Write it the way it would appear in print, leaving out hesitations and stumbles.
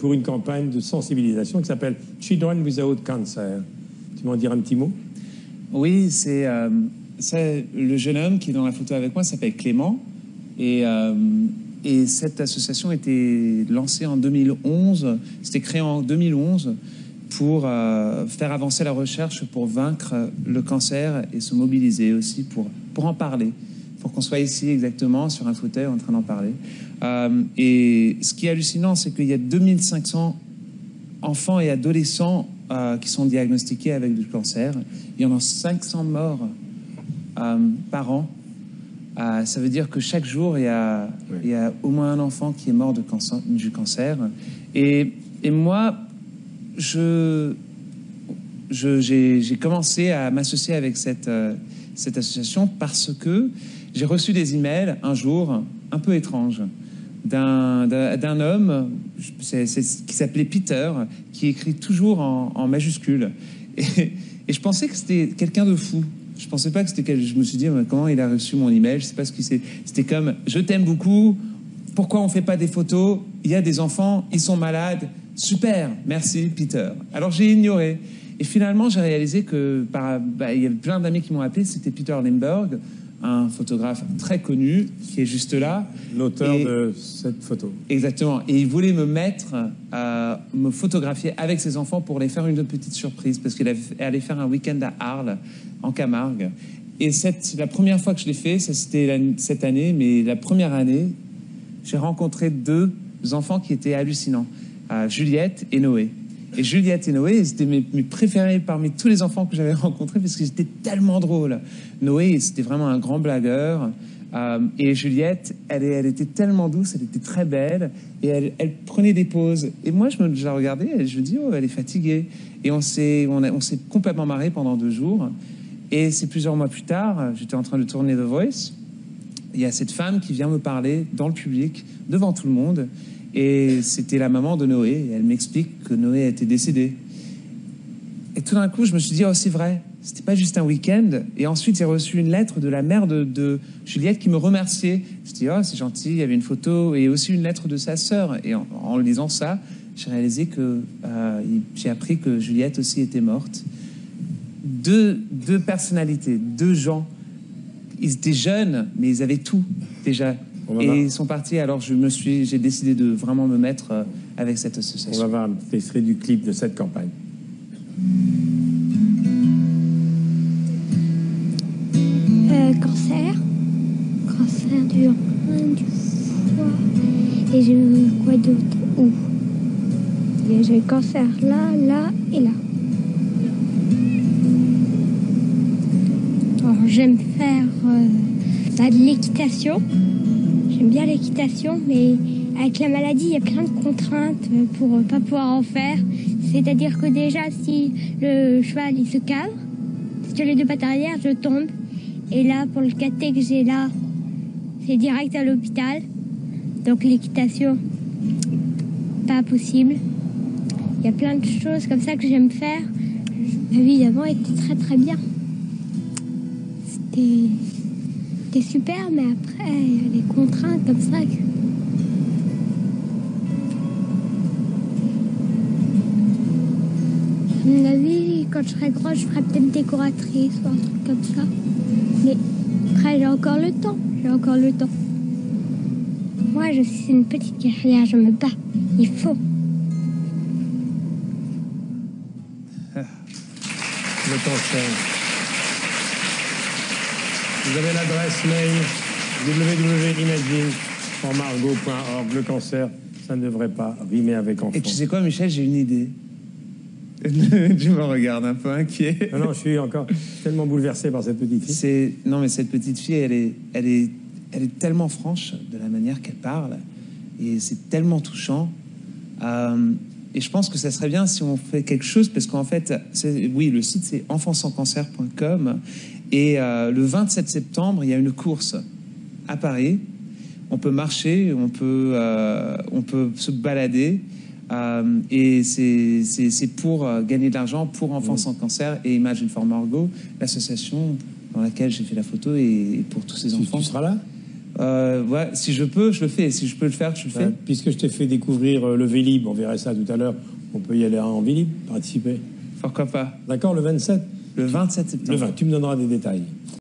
pour une campagne de sensibilisation qui s'appelle Children Without Cancer. Tu m'en dire un petit mot? Oui, c'est le jeune homme qui est dans la photo avec moi s'appelle Clément. Et cette association a été lancée en 2011. C'était créé en 2011 pour faire avancer la recherche pour vaincre le cancer et se mobiliser aussi pour en parler, pour qu'on soit ici exactement sur un fauteuil en train d'en parler. Et ce qui est hallucinant, c'est qu'il y a 2500 enfants et adolescents qui sont diagnostiqués avec du cancer. Il y en a 500 morts par an. Ça veut dire que chaque jour, il y a au moins un enfant qui est mort du cancer. Et moi, j'ai commencé à m'associer avec cette association parce que j'ai reçu des emails un jour un peu étranges d'un homme qui s'appelait Peter, qui écrit toujours en majuscule. Et je pensais que c'était quelqu'un de fou. Je pensais pas que c'était... Je me suis dit, comment il a reçu mon email? Je sais pas ce qu'il sait. C'était comme, je t'aime beaucoup, pourquoi on fait pas des photos? Il y a des enfants, ils sont malades. Super, merci Peter. Alors j'ai ignoré. Et finalement, j'ai réalisé que il y avait plein d'amis qui m'ont appelé. C'était Peter Limberg, un photographe très connu, qui est juste là. L'auteur de cette photo. Exactement. Et il voulait me mettre à me photographier avec ses enfants pour les faire une petite surprise, parce qu'il allait faire un week-end à Arles, en Camargue. Et la première fois que je l'ai fait, ça c'était cette année, mais la première année, j'ai rencontré deux enfants qui étaient hallucinants, Juliette et Noé. Et Juliette et Noé, c'était mes préférés parmi tous les enfants que j'avais rencontrés parce qu'ils étaient tellement drôles. Noé, c'était vraiment un grand blagueur. Et Juliette, elle était tellement douce, elle était très belle. Et elle prenait des pauses. Et moi, je la regardais et je me dis, oh, elle est fatiguée. Et on s'est complètement marré pendant 2 jours. Et c'est plusieurs mois plus tard, j'étais en train de tourner The Voice. Il y a cette femme qui vient me parler dans le public, devant tout le monde. Et c'était la maman de Noé. Et elle m'explique que Noé était décédé. Et tout d'un coup, je me suis dit, oh, c'est vrai. C'était pas juste un week-end. Et ensuite, j'ai reçu une lettre de la mère de Juliette qui me remerciait. Je me suis dit, oh, c'est gentil. Il y avait une photo et aussi une lettre de sa sœur. Et en lisant ça, j'ai réalisé j'ai appris que Juliette aussi était morte. Deux personnalités, 2 gens. Ils étaient jeunes, mais ils avaient tout déjà. Et ils sont partis, alors j'ai décidé de vraiment me mettre avec cette association. On va voir un petit extrait du clip de cette campagne. Cancer du rein, du foie, et j'ai eu quoi d'autre? J'ai le cancer là et là. Alors j'aime faire de l'équitation. J'aime bien l'équitation, mais avec la maladie, il y a plein de contraintes pour ne pas pouvoir en faire. C'est-à-dire que déjà, si le cheval il se cadre, si j'ai les 2 pattes arrière, je tombe. Et là, pour le caté que j'ai là, c'est direct à l'hôpital. Donc l'équitation, pas possible. Il y a plein de choses comme ça que j'aime faire. Ma vie d'avant était très très bien. C'était super, mais après, il y a des contraintes comme ça. À mon avis, quand je serai grande, je ferai peut-être décoratrice ou un truc comme ça. Mais après, j'ai encore le temps. Moi, je suis une petite guerrière, je me bats. Il faut. Le cancer. Vous avez l'adresse mail www.imagine.margot.org. Le cancer, ça ne devrait pas rimer avec enfant. Et tu sais quoi, Michel, j'ai une idée. Tu me regardes un peu inquiet. Non, je suis encore tellement bouleversé par cette petite fille. Non, mais cette petite fille, elle est tellement franche de la manière qu'elle parle. Et c'est tellement touchant. Et je pense que ça serait bien si on fait quelque chose, parce qu'en fait, oui, le site, c'est enfantsanscancer.com. Et le 27 septembre, il y a une course à Paris. On peut marcher, on peut se balader. Et c'est pour gagner de l'argent pour Enfants sans cancer et Imagine for Margot, l'association dans laquelle j'ai fait la photo, et pour tous ces enfants. Tu seras là? Ouais, si je peux, je le fais. Si je peux le faire, je le fais. Puisque je t'ai fait découvrir le Vélib, on verrait ça tout à l'heure, on peut y aller en Vélib, participer. Pourquoi pas? D'accord, le 27? Le 27 septembre. Le 20, tu me donneras des détails.